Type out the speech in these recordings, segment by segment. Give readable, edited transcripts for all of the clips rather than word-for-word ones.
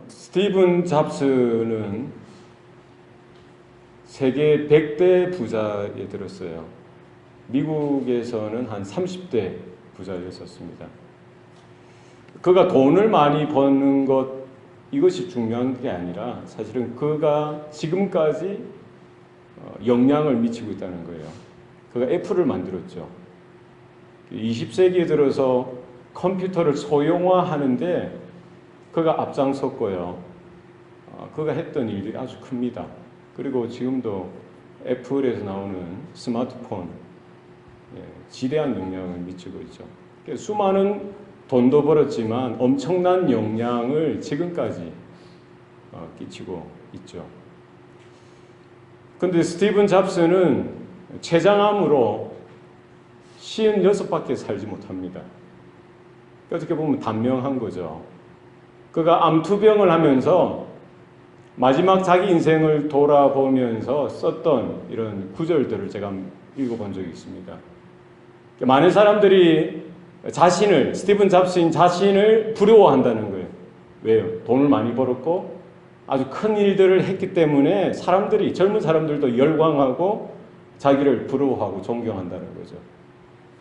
스티븐 잡스는 세계 100대 부자에 들었어요. 미국에서는 한 30대 부자였었습니다. 그가 돈을 많이 버는 것, 이것이 중요한 게 아니라 사실은 그가 지금까지 영향을 미치고 있다는 거예요. 그가 애플을 만들었죠. 20세기에 들어서 컴퓨터를 소형화하는데 그가 앞장섰고요. 그가 했던 일들이 아주 큽니다. 그리고 지금도 애플에서 나오는 스마트폰, 지대한 영향을 미치고 있죠. 수많은 돈도 벌었지만 엄청난 영향을 지금까지 끼치고 있죠. 그런데 스티븐 잡스는 췌장암으로 56밖에 살지 못합니다. 어떻게 보면 단명한 거죠. 그가 암투병을 하면서 마지막 자기 인생을 돌아보면서 썼던 이런 구절들을 제가 읽어본 적이 있습니다. 많은 사람들이 스티븐 잡스인 자신을 부러워한다는 거예요. 왜요? 돈을 많이 벌었고 아주 큰 일들을 했기 때문에 젊은 사람들도 열광하고 자기를 부러워하고 존경한다는 거죠.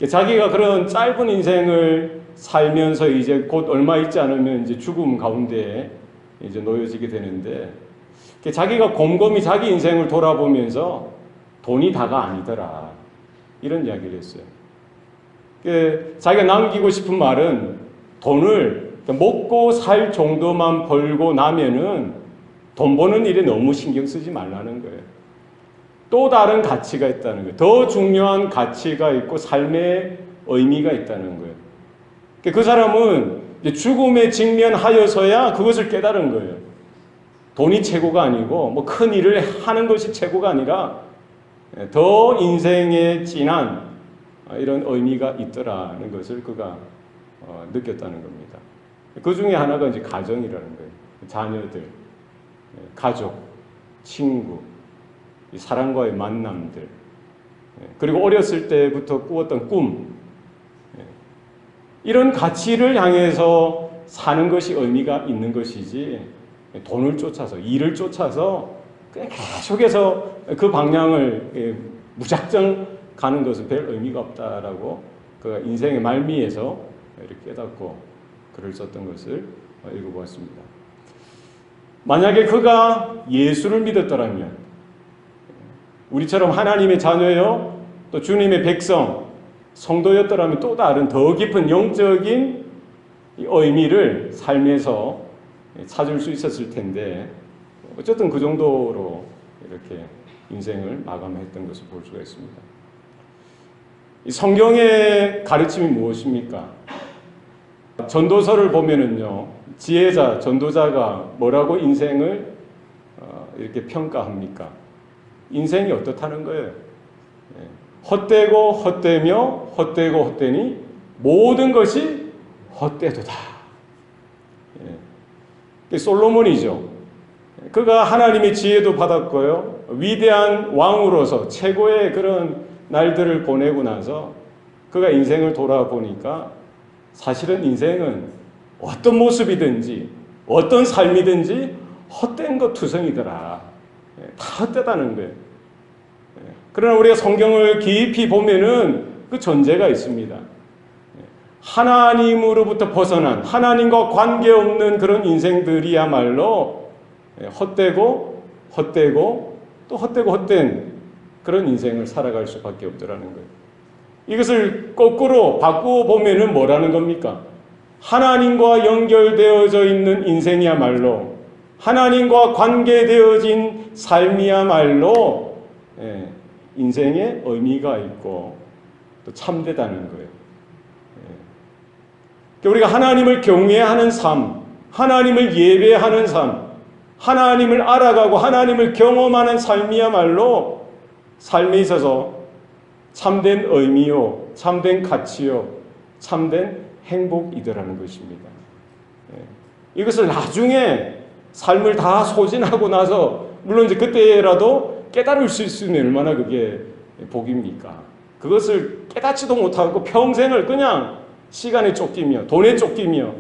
자기가 그런 짧은 인생을 살면서 이제 곧 얼마 있지 않으면 이제 죽음 가운데 이제 놓여지게 되는데, 자기가 곰곰이 자기 인생을 돌아보면서 돈이 다가 아니더라, 이런 이야기를 했어요. 자기가 남기고 싶은 말은 돈을 먹고 살 정도만 벌고 나면은 돈 버는 일에 너무 신경 쓰지 말라는 거예요. 또 다른 가치가 있다는 거예요. 더 중요한 가치가 있고 삶의 의미가 있다는 거예요. 그 사람은 죽음에 직면하여서야 그것을 깨달은 거예요. 돈이 최고가 아니고 뭐 큰 일을 하는 것이 최고가 아니라 더 인생에 진한 이런 의미가 있더라는 것을 그가 느꼈다는 겁니다. 그 중에 하나가 이제 가정이라는 거예요. 자녀들, 가족, 친구, 사랑과의 만남들, 그리고 어렸을 때부터 꾸었던 꿈, 이런 가치를 향해서 사는 것이 의미가 있는 것이지, 돈을 쫓아서, 일을 쫓아서 그냥 계속해서 그 방향을 무작정 가는 것은 별 의미가 없다라고 그가 인생의 말미에서 이렇게 깨닫고 글을 썼던 것을 읽어보았습니다. 만약에 그가 예수를 믿었더라면, 우리처럼 하나님의 자녀요, 또 주님의 백성, 성도였더라면 또 다른 더 깊은 영적인 의미를 삶에서 찾을 수 있었을 텐데, 어쨌든 그 정도로 이렇게 인생을 마감했던 것을 볼 수가 있습니다. 이 성경의 가르침이 무엇입니까? 전도서를 보면은요, 지혜자, 전도자가 뭐라고 인생을 이렇게 평가합니까? 인생이 어떻다는 거예요? 헛되고 헛되며 헛되고 헛되니 모든 것이 헛되도다. 솔로몬이죠. 그가 하나님의 지혜도 받았고요, 위대한 왕으로서 최고의 그런 날들을 보내고 나서 그가 인생을 돌아보니까 사실은 인생은 어떤 모습이든지 어떤 삶이든지 헛된 것 투성이더라. 다 헛되다는 거예요. 그러나 우리가 성경을 깊이 보면은 그 전제가 있습니다. 하나님으로부터 벗어난, 하나님과 관계없는 그런 인생들이야말로 헛되고 헛되고 또 헛되고 헛된 그런 인생을 살아갈 수밖에 없더라는 거예요. 이것을 거꾸로 바꾸어 보면은 뭐라는 겁니까? 하나님과 연결되어져 있는 인생이야말로, 하나님과 관계되어진 삶이야말로 인생에 의미가 있고 또 참되다는 거예요. 우리가 하나님을 경외하는 삶, 하나님을 예배하는 삶, 하나님을 알아가고 하나님을 경험하는 삶이야말로 삶에 있어서 참된 의미요, 참된 가치요, 참된 행복이더라는 것입니다. 이것을 나중에 삶을 다 소진하고 나서, 물론 이제 그때라도 깨달을 수 있으면 얼마나 그게 복입니까? 그것을 깨닫지도 못하고 평생을 그냥 시간에 쫓기며 돈에 쫓기며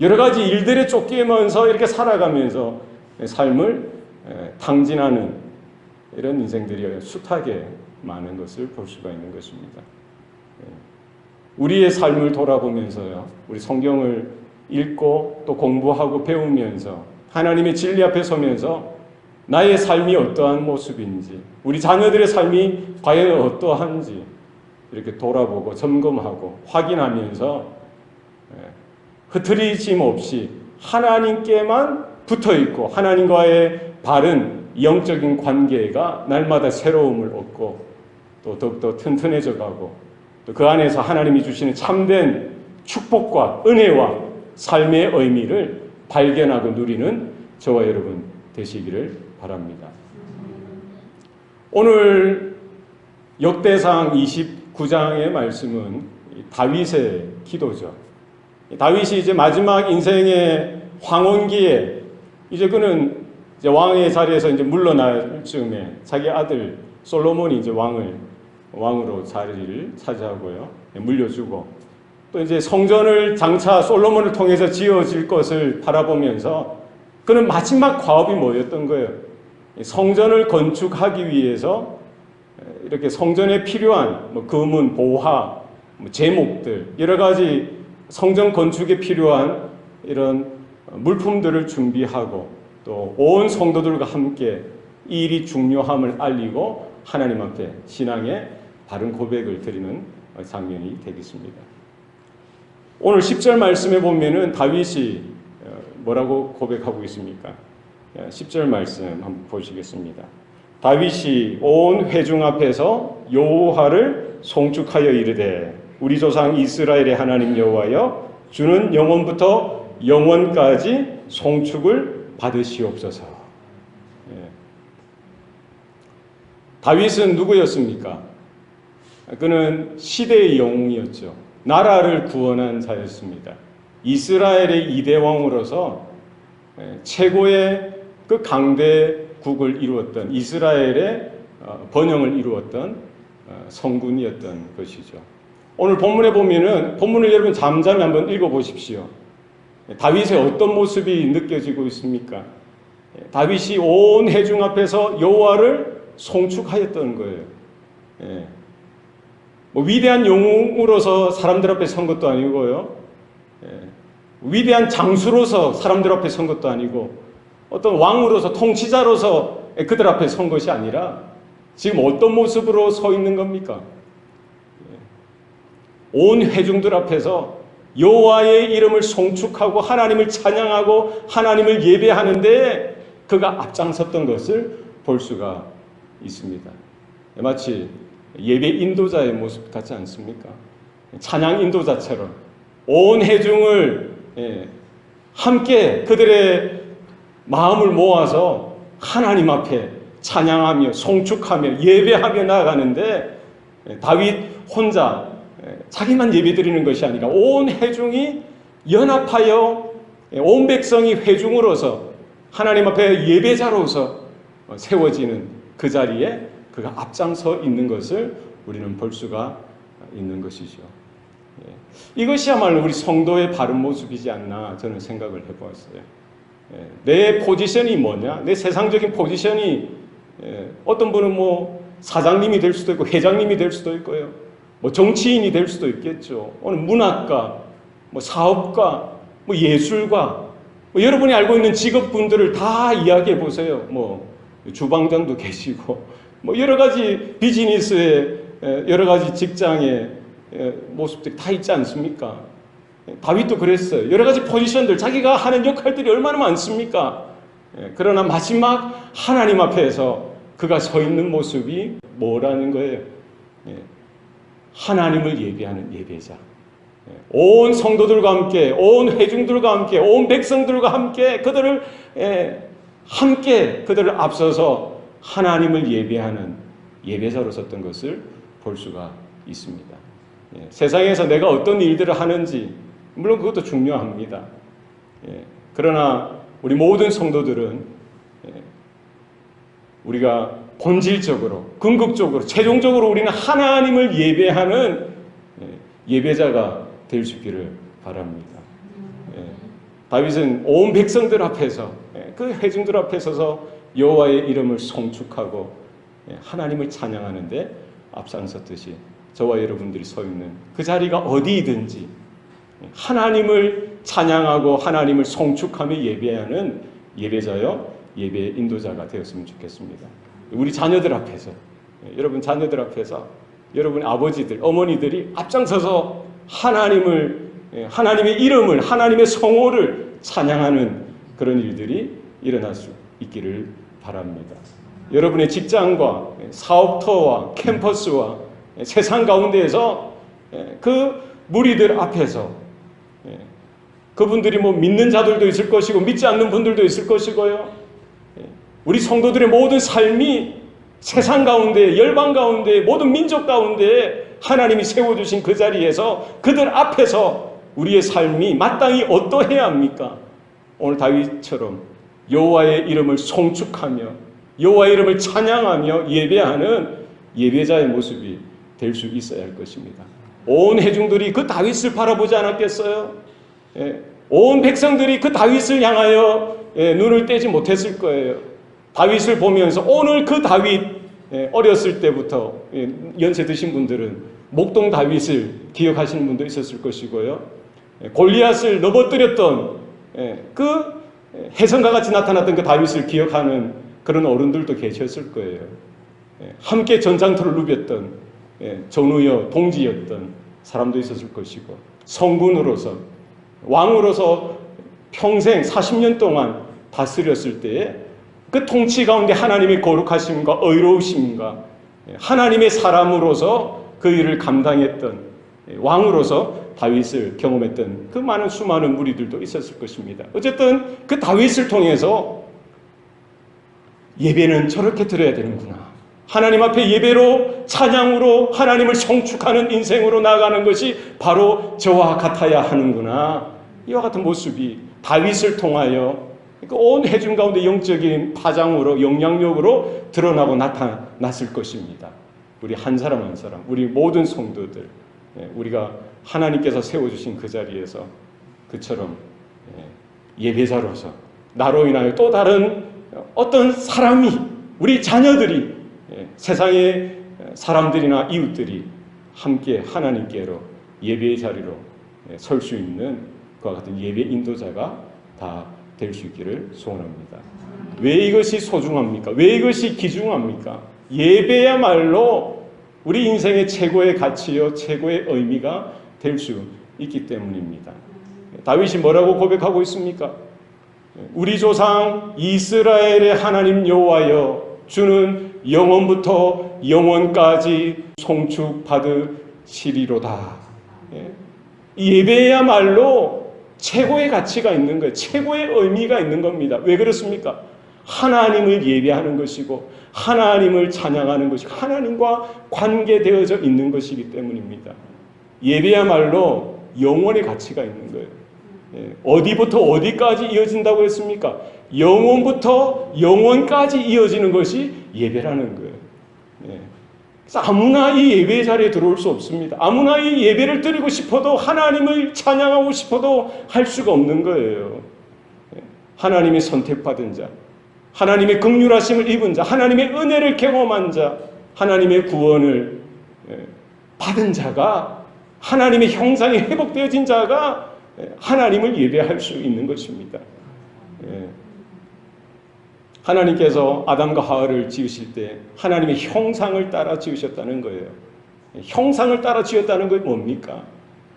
여러 가지 일들에 쫓기면서 이렇게 살아가면서 삶을 탕진하는 이런 인생들이 숱하게 많은 것을 볼 수가 있는 것입니다. 우리의 삶을 돌아보면서요, 우리 성경을 읽고 또 공부하고 배우면서 하나님의 진리 앞에 서면서 나의 삶이 어떠한 모습인지, 우리 자녀들의 삶이 과연 어떠한지 이렇게 돌아보고 점검하고 확인하면서 흐트리짐 없이 하나님께만 붙어있고 하나님과의 바른 영적인 관계가 날마다 새로움을 얻고 또 더욱더 튼튼해져 가고 또 그 안에서 하나님이 주시는 참된 축복과 은혜와 삶의 의미를 발견하고 누리는 저와 여러분 되시기를 바랍니다. 오늘 역대상 29장의 말씀은 다윗의 기도죠. 다윗이 이제 마지막 인생의 황혼기에 이제 그는 이제 왕의 자리에서 이제 물러날 즈음에 자기 아들 솔로몬이 이제 왕으로 자리를 차지하고요, 물려주고 또 이제 성전을 장차 솔로몬을 통해서 지어질 것을 바라보면서 그는 마지막 과업이 뭐였던 거예요? 성전을 건축하기 위해서 이렇게 성전에 필요한 금은, 보화, 제목들 여러 가지 성전 건축에 필요한 이런 물품들을 준비하고 또 온 성도들과 함께 이 일이 중요함을 알리고 하나님 앞에 신앙의 바른 고백을 드리는 장면이 되겠습니다. 오늘 10절 말씀에 보면은 다윗이 뭐라고 고백하고 있습니까? 10절 말씀 한번 보시겠습니다. 다윗이 온 회중 앞에서 여호와를 송축하여 이르되 우리 조상 이스라엘의 하나님 여호와여 주는 영원부터 영원까지 송축을 받으시옵소서. 다윗은 누구였습니까? 그는 시대의 영웅이었죠. 나라를 구원한 자였습니다. 이스라엘의 2대 왕으로서 최고의 그 강대국을 이루었던 이스라엘의 번영을 이루었던 성군이었던 것이죠. 오늘 본문에 보면은 본문을 여러분 잠잠히 한번 읽어보십시오. 다윗의 어떤 모습이 느껴지고 있습니까? 다윗이 온 회중 앞에서 여호와를 송축하였던 거예요. 위대한 영웅으로서 사람들 앞에 선 것도 아니고요. 위대한 장수로서 사람들 앞에 선 것도 아니고 어떤 왕으로서 통치자로서 그들 앞에 선 것이 아니라 지금 어떤 모습으로 서 있는 겁니까? 온 회중들 앞에서 여호와의 이름을 송축하고 하나님을 찬양하고 하나님을 예배하는데 그가 앞장섰던 것을 볼 수가 있습니다. 마치 예배 인도자의 모습 같지 않습니까? 찬양 인도자처럼 온 회중을 함께 그들의 마음을 모아서 하나님 앞에 찬양하며 송축하며 예배하며 나아가는데 다윗 혼자 자기만 예배드리는 것이 아니라 온 회중이 연합하여 온 백성이 회중으로서 하나님 앞에 예배자로서 세워지는 그 자리에 그가 앞장서 있는 것을 우리는 볼 수가 있는 것이죠. 이것이야말로 우리 성도의 바른 모습이지 않나 저는 생각을 해보았어요. 내 포지션이 뭐냐? 내 세상적인 포지션이 어떤 분은 사장님이 될 수도 있고 회장님이 될 수도 있고요. 정치인이 될 수도 있겠죠. 오늘 문학가, 사업가, 예술가, 여러분이 알고 있는 직업분들을 다 이야기해 보세요. 주방장도 계시고, 여러 가지 비즈니스의 여러 가지 직장의 모습들이 다 있지 않습니까? 다윗도 그랬어요. 여러 가지 포지션들, 자기가 하는 역할들이 얼마나 많습니까? 그러나 마지막 하나님 앞에서 그가 서 있는 모습이 뭐라는 거예요? 하나님을 예배하는 예배자. 온 성도들과 함께, 온 회중들과 함께, 온 백성들과 함께 그들을 앞서서 하나님을 예배하는 예배자로 섰던 것을 볼 수가 있습니다. 세상에서 내가 어떤 일들을 하는지 물론 그것도 중요합니다. 그러나 우리 모든 성도들은 우리가 본질적으로, 궁극적으로, 최종적으로 우리는 하나님을 예배하는 예배자가 될 수 있기를 바랍니다. 다윗은 온 백성들 앞에서, 그 회중들 앞에 서서 여호와의 이름을 송축하고 하나님을 찬양하는데 앞장섰듯이 저와 여러분들이 서 있는 그 자리가 어디이든지 하나님을 찬양하고 하나님을 송축하며 예배하는 예배자요, 예배 인도자가 되었으면 좋겠습니다. 우리 자녀들 앞에서, 여러분 자녀들 앞에서 여러분 아버지들, 어머니들이 앞장서서 하나님의 이름을, 하나님의 성호를 찬양하는 그런 일들이 일어날 수 있기를 바랍니다. 여러분의 직장과 사업터와 캠퍼스와 세상 가운데에서 그 무리들 앞에서 그분들이 믿는 자들도 있을 것이고 믿지 않는 분들도 있을 것이고요. 우리 성도들의 모든 삶이 세상 가운데, 열방 가운데, 모든 민족 가운데 하나님이 세워주신 그 자리에서 그들 앞에서 우리의 삶이 마땅히 어떠해야 합니까? 오늘 다윗처럼 여호와의 이름을 송축하며 여호와의 이름을 찬양하며 예배하는 예배자의 모습이 될 수 있어야 할 것입니다. 온 회중들이 그 다윗을 바라보지 않았겠어요? 온 백성들이 그 다윗을 향하여 눈을 떼지 못했을 거예요. 다윗을 보면서 오늘 그 다윗, 어렸을 때부터 연세 드신 분들은 목동 다윗을 기억하시는 분도 있었을 것이고요. 골리앗을 넘어뜨렸던 그 해성과 같이 나타났던 그 다윗을 기억하는 그런 어른들도 계셨을 거예요. 함께 전장터를 누볐던 전우여 동지였던 사람도 있었을 것이고, 성군으로서 왕으로서 평생 40년 동안 다스렸을 때에 그 통치 가운데 하나님의 거룩하심과 의로우심과 하나님의 사람으로서 그 일을 감당했던 왕으로서 다윗을 경험했던 그 많은 수많은 무리들도 있었을 것입니다. 어쨌든 그 다윗을 통해서 예배는 저렇게 드려야 되는구나. 하나님 앞에 예배로, 찬양으로 하나님을 송축하는 인생으로 나아가는 것이 바로 저와 같아야 하는구나. 이와 같은 모습이 다윗을 통하여 온 회중 가운데 영적인 파장으로, 영향력으로 드러나고 나타났을 것입니다. 우리 한 사람 한 사람, 우리 모든 성도들, 우리가 하나님께서 세워주신 그 자리에서 그처럼 예배자로서 나로 인하여 또 다른 어떤 사람이, 우리 자녀들이, 세상의 사람들이나 이웃들이 함께 하나님께로 예배의 자리로 설 수 있는 그와 같은 예배 인도자가 다 될 수 있기를 소원합니다. 왜 이것이 소중합니까? 왜 이것이 귀중합니까? 예배야말로 우리 인생의 최고의 가치요, 최고의 의미가 될 수 있기 때문입니다. 다윗이 뭐라고 고백하고 있습니까? 우리 조상 이스라엘의 하나님 여호와여, 주는 영원부터 영원까지 송축받으시리로다. 예배야말로 최고의 가치가 있는 거예요. 최고의 의미가 있는 겁니다. 왜 그렇습니까? 하나님을 예배하는 것이고 하나님을 찬양하는 것이고 하나님과 관계되어져 있는 것이기 때문입니다. 예배야말로 영원의 가치가 있는 거예요. 어디부터 어디까지 이어진다고 했습니까? 영원부터 영원까지 이어지는 것이 예배라는 거예요. 그래서 아무나 이 예배 자리에 들어올 수 없습니다. 아무나 이 예배를 드리고 싶어도, 하나님을 찬양하고 싶어도 할 수가 없는 거예요. 하나님의 선택받은 자, 하나님의 긍휼하심을 입은 자, 하나님의 은혜를 경험한 자, 하나님의 구원을 받은 자가, 하나님의 형상이 회복되어진 자가 하나님을 예배할 수 있는 것입니다. 하나님께서 아담과 하와를 지으실 때 하나님의 형상을 따라 지으셨다는 거예요. 형상을 따라 지었다는 건 뭡니까?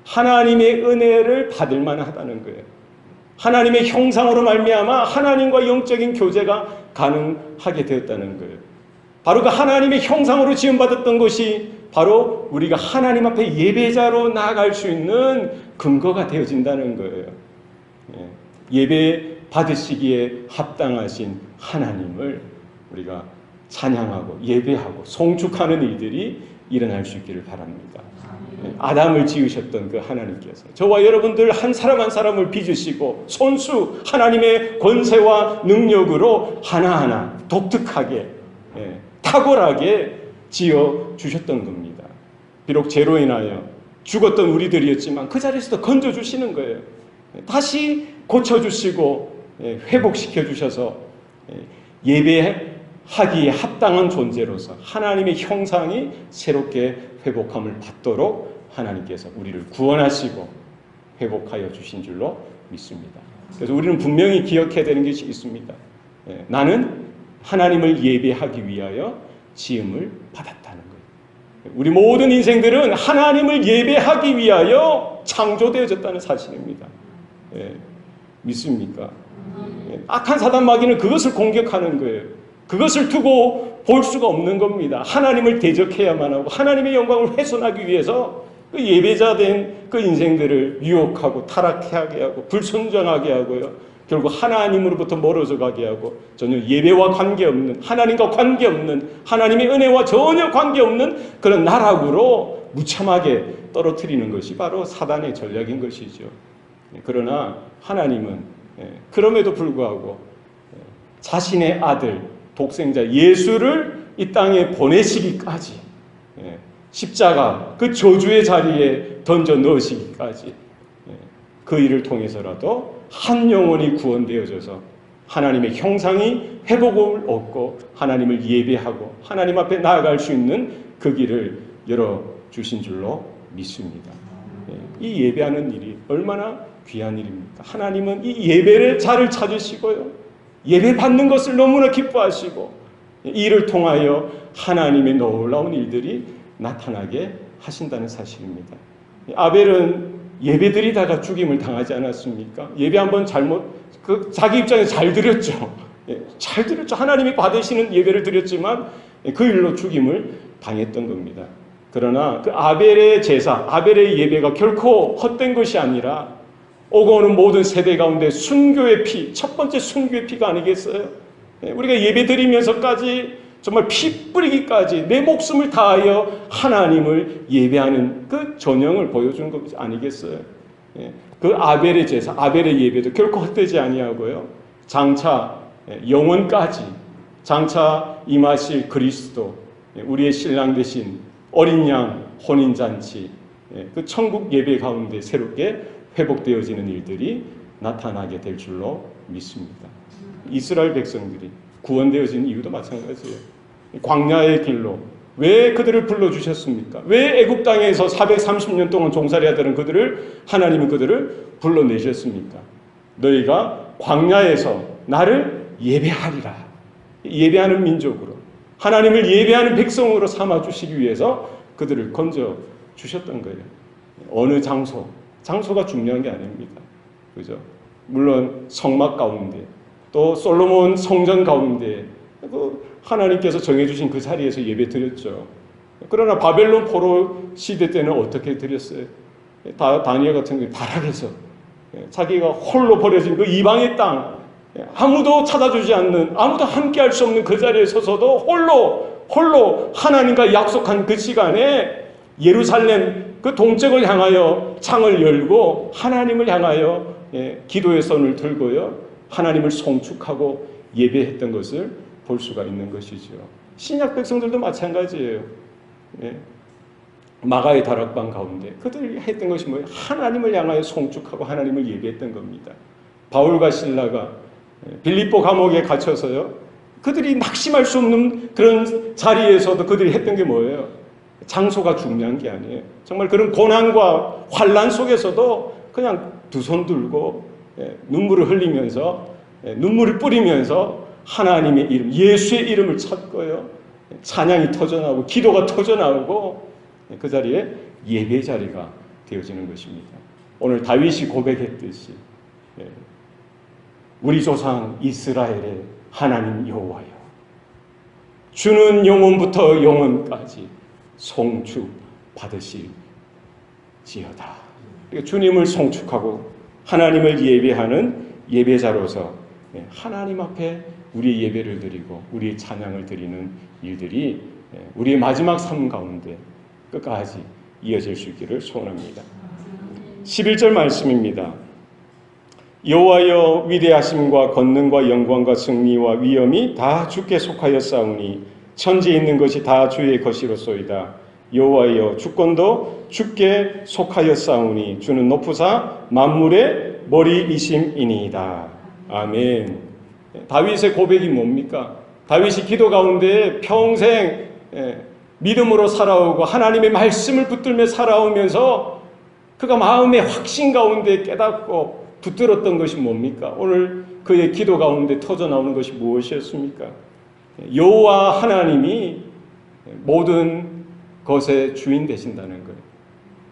하나님의 은혜를 받을 만하다는 거예요. 하나님의 형상으로 말미암아 하나님과 영적인 교제가 가능하게 되었다는 거예요. 바로 그 하나님의 형상으로 지음받았던 것이 바로 우리가 하나님 앞에 예배자로 나아갈 수 있는 근거가 되어진다는 거예요. 예배 받으시기에 합당하신 하나님을 우리가 찬양하고 예배하고 송축하는 일들이 일어날 수 있기를 바랍니다. 아담을 지으셨던 그 하나님께서 저와 여러분들 한 사람 한 사람을 빚으시고 손수 하나님의 권세와 능력으로 하나하나 독특하게 탁월하게 지어주셨던 겁니다. 비록 죄로 인하여 죽었던 우리들이었지만 그 자리에서도 건져주시는 거예요. 다시 고쳐주시고 회복시켜 주셔서 예배하기에 합당한 존재로서 하나님의 형상이 새롭게 회복함을 받도록 하나님께서 우리를 구원하시고 회복하여 주신 줄로 믿습니다. 그래서 우리는 분명히 기억해야 되는 것이 있습니다. 나는 하나님을 예배하기 위하여 지음을 받았다는 거예요. 우리 모든 인생들은 하나님을 예배하기 위하여 창조되어졌다는 사실입니다. 믿습니까? 악한 사단 마귀는 그것을 공격하는 거예요. 그것을 두고 볼 수가 없는 겁니다. 하나님을 대적해야만 하고 하나님의 영광을 훼손하기 위해서 그 예배자 된 그 인생들을 유혹하고 타락하게 하고 불순종하게 하고요. 결국 하나님으로부터 멀어져 가게 하고 전혀 예배와 관계없는, 하나님과 관계없는, 하나님의 은혜와 전혀 관계없는 그런 나락으로 무참하게 떨어뜨리는 것이 바로 사단의 전략인 것이죠. 그러나 하나님은 그럼에도 불구하고 자신의 아들 독생자 예수를 이 땅에 보내시기까지 십자가 그 저주의 자리에 던져 넣으시기까지 그 일을 통해서라도 한 영혼이 구원되어져서 하나님의 형상이 회복을 얻고 하나님을 예배하고 하나님 앞에 나아갈 수 있는 그 길을 열어주신 줄로 믿습니다. 이 예배하는 일이 얼마나 귀한 일입니까? 하나님은 이 예배를 잘 찾으시고요. 예배 받는 것을 너무나 기뻐하시고 이 일을 통하여 하나님의 놀라운 일들이 나타나게 하신다는 사실입니다. 아벨은 예배드리다가 죽임을 당하지 않았습니까? 예배 한번 자기 입장에서 잘 드렸죠. 잘 드렸죠. 하나님이 받으시는 예배를 드렸지만 그 일로 죽임을 당했던 겁니다. 그러나 그 아벨의 제사, 아벨의 예배가 결코 헛된 것이 아니라 오고 오는 모든 세대 가운데 순교의 피, 첫 번째 순교의 피가 아니겠어요? 우리가 예배 드리면서까지 정말 피 뿌리기까지 내 목숨을 다하여 하나님을 예배하는 그 전형을 보여주는 것 아니겠어요? 그 아벨의 제사, 아벨의 예배도 결코 헛되지 아니하고요. 장차 영원까지 장차 임하실 그리스도, 우리의 신랑 되신 어린 양 혼인잔치, 그 천국 예배 가운데 새롭게 회복되어지는 일들이 나타나게 될 줄로 믿습니다. 이스라엘 백성들이 구원되어진 이유도 마찬가지예요. 광야의 길로 왜 그들을 불러주셨습니까? 왜 애굽 땅에서 430년 동안 종살이 하던 하나님은 그들을 불러내셨습니까? 너희가 광야에서 나를 예배하리라. 예배하는 민족으로 하나님을 예배하는 백성으로 삼아주시기 위해서 그들을 건져주셨던 거예요. 어느 장소가 중요한 게 아닙니다. 그죠? 물론 성막 가운데 또 솔로몬 성전 가운데 하나님께서 정해주신 그 자리에서 예배 드렸죠. 그러나 바벨론 포로 시대 때는 어떻게 드렸어요? 다니엘 같은 경우 다락에서 자기가 홀로 버려진 그 이방의 땅, 아무도 찾아주지 않는, 아무도 함께할 수 없는 그 자리에 서서도 홀로 하나님과 약속한 그 시간에 예루살렘 그 동쪽을 향하여 창을 열고 하나님을 향하여 기도의 손을 들고요. 하나님을 송축하고 예배했던 것을 볼 수가 있는 것이죠. 신약 백성들도 마찬가지예요. 마가의 다락방 가운데 그들이 했던 것이 뭐예요? 하나님을 향하여 송축하고 하나님을 예배했던 겁니다. 바울과 실라가 빌립보 감옥에 갇혀서요. 그들이 낙심할 수 없는 그런 자리에서도 그들이 했던 게 뭐예요? 장소가 중요한 게 아니에요. 정말 그런 고난과 환난 속에서도 그냥 두 손 들고 눈물을 흘리면서 눈물을 뿌리면서 하나님의 이름, 예수의 이름을 찾고요. 찬양이 터져나오고 기도가 터져나오고 그 자리에 예배 자리가 되어지는 것입니다. 오늘 다윗이 고백했듯이 우리 조상 이스라엘의 하나님 여호와여, 주는 영원부터 영원까지 송축 받으실지어다. 주님을 송축하고 하나님을 예배하는 예배자로서 하나님 앞에 우리의 예배를 드리고 우리의 찬양을 드리는 일들이 우리의 마지막 삶 가운데 끝까지 이어질 수 있기를 소원합니다. 11절 말씀입니다. 여호와여, 위대하심과 권능과 영광과 승리와 위엄이 다 주께 속하였사오니 천지에 있는 것이 다 주의 것이로소이다. 여호와여, 주권도 주께 속하였사오니 주는 높으사 만물의 머리이심이니이다. 아멘. 다윗의 고백이 뭡니까? 다윗이 기도 가운데 평생 믿음으로 살아오고 하나님의 말씀을 붙들며 살아오면서 그가 마음의 확신 가운데 깨닫고 붙들었던 것이 뭡니까? 오늘 그의 기도 가운데 터져 나오는 것이 무엇이었습니까? 여호와 하나님이 모든 것의 주인 되신다는 거예요.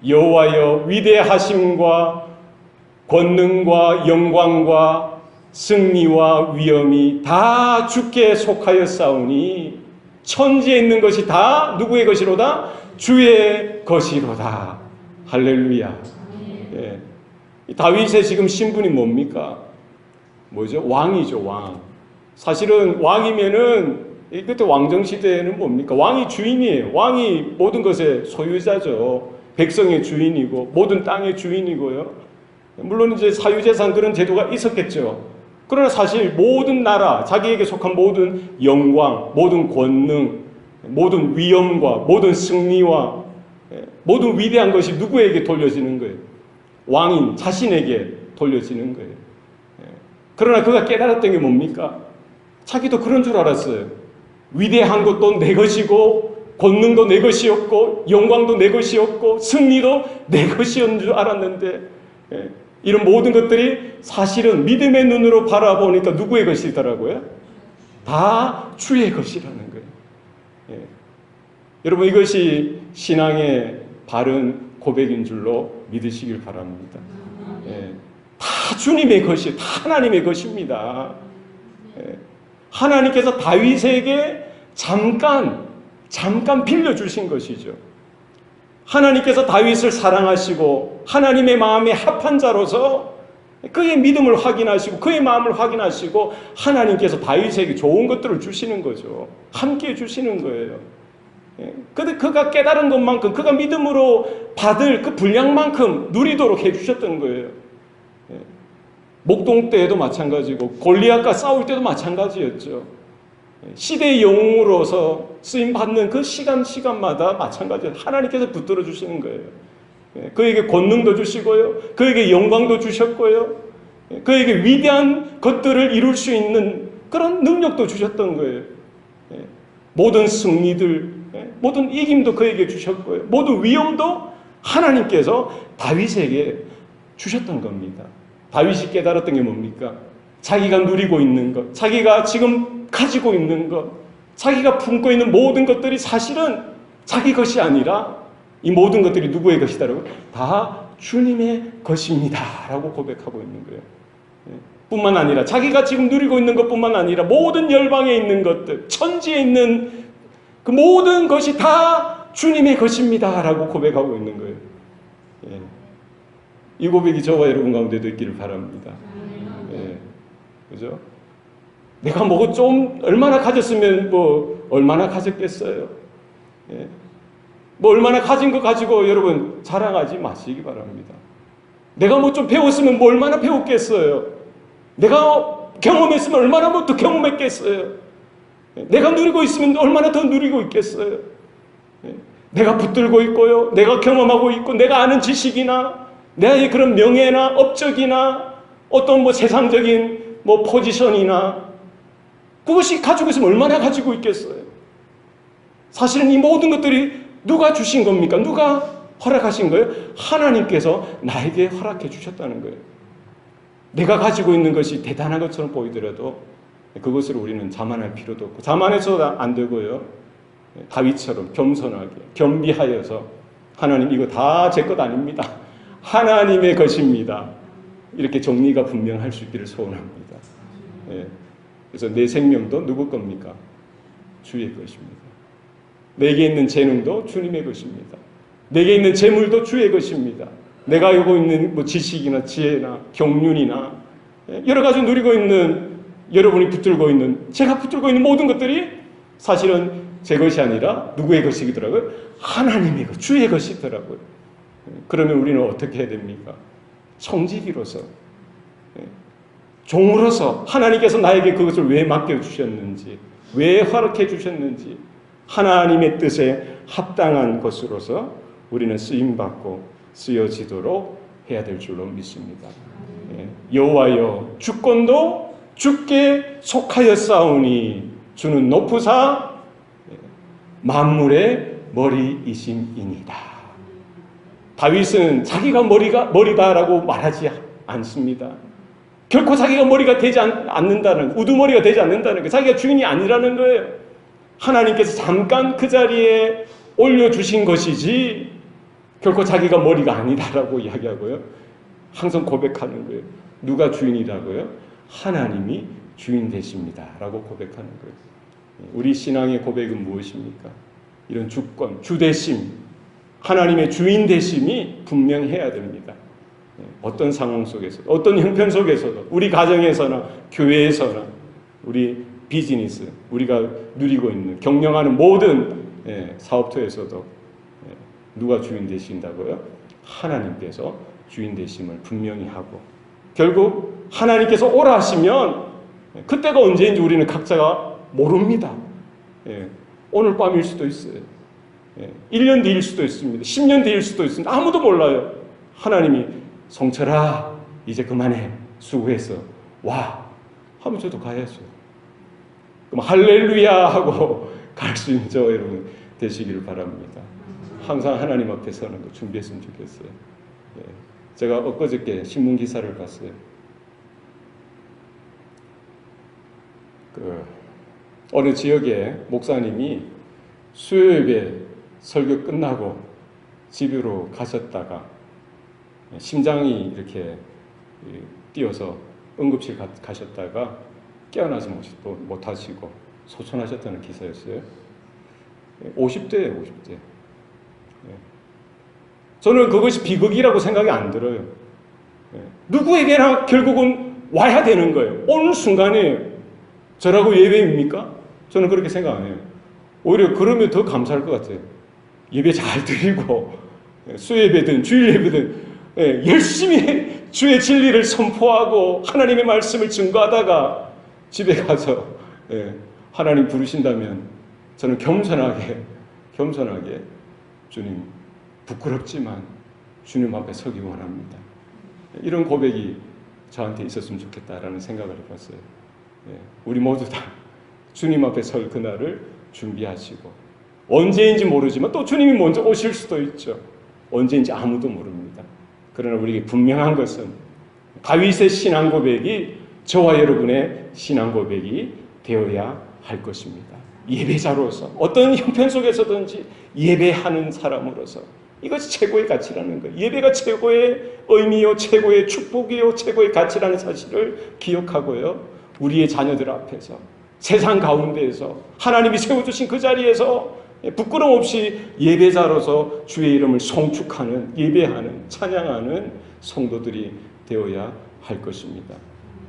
여호와여 위대하심과 권능과 영광과 승리와 위엄이 다 주께 속하였사오니 천지에 있는 것이 다 누구의 것이로다? 주의 것이로다. 할렐루야. 예. 다윗의 지금 신분이 뭡니까? 뭐죠? 왕이죠, 왕. 사실은 왕이면은 그때 왕정시대에는 뭡니까? 왕이 주인이에요. 왕이 모든 것의 소유자죠. 백성의 주인이고 모든 땅의 주인이고요. 물론 이제 사유재산 그런 제도가 있었겠죠. 그러나 사실 모든 나라, 자기에게 속한 모든 영광, 모든 권능, 모든 위엄과 모든 승리와 모든 위대한 것이 누구에게 돌려지는 거예요? 왕인 자신에게 돌려지는 거예요. 그러나 그가 깨달았던 게 뭡니까? 자기도 그런 줄 알았어요. 위대한 것도 내 것이고 권능도 내 것이었고 영광도 내 것이었고 승리도 내 것이었는 줄 알았는데 이런 모든 것들이 사실은 믿음의 눈으로 바라보니까 누구의 것이더라고요? 다 주의 것이라는 거예요. 여러분 이것이 신앙의 바른 고백인 줄로 믿으시길 바랍니다. 다 주님의 것이, 다 하나님의 것입니다. 하나님께서 다윗에게 잠깐 빌려주신 것이죠. 하나님께서 다윗을 사랑하시고 하나님의 마음에 합한 자로서 그의 믿음을 확인하시고 그의 마음을 확인하시고 하나님께서 다윗에게 좋은 것들을 주시는 거죠. 함께 주시는 거예요. 근데 그가 깨달은 것만큼 그가 믿음으로 받을 그 분량만큼 누리도록 해주셨던 거예요. 목동 때에도 마찬가지고 골리앗과 싸울 때도 마찬가지였죠. 시대의 영웅으로서 쓰임받는 그 시간마다 마찬가지예요. 하나님께서 붙들어 주시는 거예요. 그에게 권능도 주시고요. 그에게 영광도 주셨고요. 그에게 위대한 것들을 이룰 수 있는 그런 능력도 주셨던 거예요. 모든 승리들, 모든 이김도 그에게 주셨고요. 모든 위엄도 하나님께서 다윗에게 주셨던 겁니다. 다윗이 깨달았던 게 뭡니까? 자기가 누리고 있는 것, 자기가 지금 가지고 있는 것, 자기가 품고 있는 모든 것들이 사실은 자기 것이 아니라 이 모든 것들이 누구의 것이다라고? 다 주님의 것입니다 라고 고백하고 있는 거예요. 뿐만 아니라 자기가 지금 누리고 있는 것뿐만 아니라 모든 열방에 있는 것들, 천지에 있는 그 모든 것이 다 주님의 것입니다 라고 고백하고 있는 거예요. 이 고백이 저와 여러분 가운데도 있기를 바랍니다. 그죠? 내가 뭐 좀 얼마나 가졌으면 뭐 얼마나 가졌겠어요. 뭐 얼마나 가진 거 가지고 여러분 자랑하지 마시기 바랍니다. 내가 뭐 좀 배웠으면 뭐 얼마나 배웠겠어요. 내가 경험했으면 얼마나 뭐 더 경험했겠어요. 내가 누리고 있으면 얼마나 더 누리고 있겠어요. 내가 붙들고 있고요. 내가 경험하고 있고 내가 아는 지식이나 내의 그런 명예나 업적이나 어떤 뭐 세상적인 뭐 포지션이나 그것이 가지고 있으면 얼마나 가지고 있겠어요. 사실은 이 모든 것들이 누가 주신 겁니까? 누가 허락하신 거예요? 하나님께서 나에게 허락해 주셨다는 거예요. 내가 가지고 있는 것이 대단한 것처럼 보이더라도 그것을 우리는 자만할 필요도 없고 자만해서도 안 되고요. 다윗처럼 겸손하게 겸비하여서 하나님 이거 다 제 것 아닙니다. 하나님의 것입니다. 이렇게 정리가 분명할 수 있기를 소원합니다. 그래서 내 생명도 누구 겁니까? 주의 것입니다. 내게 있는 재능도 주님의 것입니다. 내게 있는 재물도 주의 것입니다. 내가 알고 있는 뭐 지식이나 지혜나 경륜이나 여러 가지 누리고 있는 여러분이 붙들고 있는 제가 붙들고 있는 모든 것들이 사실은 제 것이 아니라 누구의 것이더라고요? 하나님의 것, 주의 것이더라고요. 그러면 우리는 어떻게 해야 됩니까? 청지기로서 종으로서 하나님께서 나에게 그것을 왜 맡겨주셨는지 왜 허락해 주셨는지 하나님의 뜻에 합당한 것으로서 우리는 쓰임받고 쓰여지도록 해야 될 줄로 믿습니다. 여호와여 주권도 주께 속하였사오니 주는 높으사 만물의 머리이심이니이다. 다윗은 자기가 머리다라고 말하지 않습니다. 결코 자기가 머리가 되지 않는다는, 우두머리가 되지 않는다는 거, 자기가 주인이 아니라는 거예요. 하나님께서 잠깐 그 자리에 올려주신 것이지 결코 자기가 머리가 아니다라고 이야기하고요. 항상 고백하는 거예요. 누가 주인이라고요? 하나님이 주인 되십니다 라고 고백하는 거예요. 우리 신앙의 고백은 무엇입니까? 이런 주권, 주되심, 하나님의 주인 되심이 분명해야 됩니다. 어떤 상황 속에서도, 어떤 형편 속에서도, 우리 가정에서나 교회에서나 우리 비즈니스, 우리가 누리고 있는, 경영하는 모든 사업터에서도 누가 주인 되신다고요? 하나님께서 주인 되심을 분명히 하고, 결국 하나님께서 오라 하시면 그때가 언제인지 우리는 각자가 모릅니다. 오늘 밤일 수도 있어요. 1년 뒤일 수도 있습니다. 10년 뒤일 수도 있습니다. 아무도 몰라요. 하나님이 성철아 이제 그만해, 수고했어, 와 하면 저도 가야죠. 그럼 할렐루야 하고 갈 수 있는 저 여러분 되시기를 바랍니다. 항상 하나님 앞에 서는 거 준비했으면 좋겠어요. 제가 엊그저께 신문 기사를 봤어요. 어느 지역에 목사님이 수요일에 설교 끝나고 집으로 가셨다가 심장이 이렇게 뛰어서 응급실 가셨다가 깨어나지 못하시고 소천하셨다는 기사였어요. 50대예요, 50대. 저는 그것이 비극이라고 생각이 안 들어요. 누구에게나 결국은 와야 되는 거예요. 오늘 순간에 저라고 예배입니까? 저는 그렇게 생각 안 해요. 오히려 그러면 더 감사할 것 같아요. 예배 잘 드리고 수예배든 주일예배든 열심히 주의 진리를 선포하고 하나님의 말씀을 증거하다가 집에 가서 하나님 부르신다면 저는 겸손하게 주님 부끄럽지만 주님 앞에 서기 원합니다. 이런 고백이 저한테 있었으면 좋겠다라는 생각을 해봤어요. 우리 모두 다 주님 앞에 설 그날을 준비하시고, 언제인지 모르지만 또 주님이 먼저 오실 수도 있죠. 언제인지 아무도 모릅니다. 그러나 우리에게 분명한 것은 다윗의 신앙 고백이 저와 여러분의 신앙 고백이 되어야 할 것입니다. 예배자로서, 어떤 형편 속에서든지 예배하는 사람으로서 이것이 최고의 가치라는 거예요. 예배가 최고의 의미요, 최고의 축복이요, 최고의 가치라는 사실을 기억하고요. 우리의 자녀들 앞에서, 세상 가운데에서 하나님이 세워주신 그 자리에서 부끄럼 없이 예배자로서 주의 이름을 송축하는, 예배하는, 찬양하는 성도들이 되어야 할 것입니다.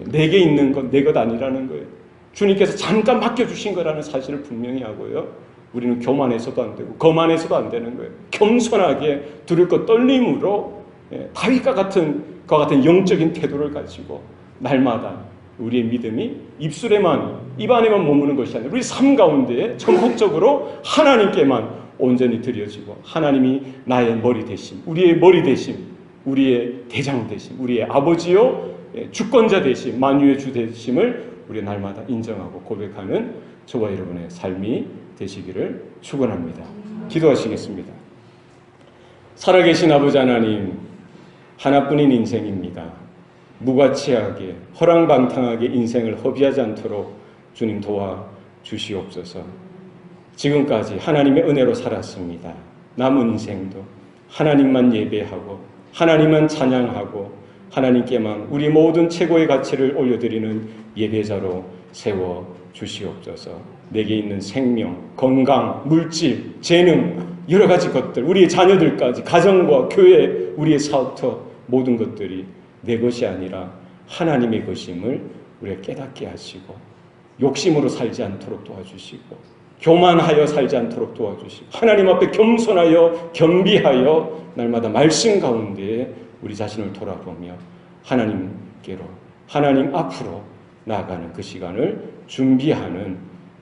내게 있는 건 내 것 아니라는 거예요. 주님께서 잠깐 맡겨주신 거라는 사실을 분명히 하고요. 우리는 교만해서도 안 되고 거만해서도 안 되는 거예요. 겸손하게 두릴 것 떨림으로 다윗과 같은 영적인 태도를 가지고 날마다 우리의 믿음이 입 안에만 머무는 것이 아니라 우리 삶 가운데 전폭적으로 하나님께만 온전히 드려지고, 하나님이 나의 머리 되심, 우리의 머리 되심, 우리의 대장 되심, 우리의 아버지요 주권자 되심, 만유의 주 되심을 우리 날마다 인정하고 고백하는 저와 여러분의 삶이 되시기를 축원합니다. 기도하시겠습니다. 살아계신 아버지 하나님, 하나뿐인 인생입니다. 무가치하게 허랑방탕하게 인생을 허비하지 않도록 주님 도와주시옵소서. 지금까지 하나님의 은혜로 살았습니다. 남은 인생도 하나님만 예배하고 하나님만 찬양하고 하나님께만 우리 모든 최고의 가치를 올려드리는 예배자로 세워주시옵소서. 내게 있는 생명, 건강, 물질, 재능, 여러 가지 것들, 우리의 자녀들까지, 가정과 교회, 우리의 사업터, 모든 것들이 내 것이 아니라 하나님의 것임을 우리가 깨닫게 하시고, 욕심으로 살지 않도록 도와주시고, 교만하여 살지 않도록 도와주시고, 하나님 앞에 겸손하여 겸비하여 날마다 말씀 가운데 우리 자신을 돌아보며 하나님께로, 하나님 앞으로 나아가는 그 시간을 준비하는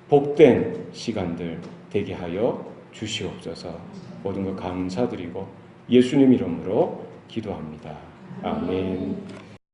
복된 시간들 되게 하여 주시옵소서. 모든 것 감사드리고 예수님 이름으로 기도합니다. 아멘.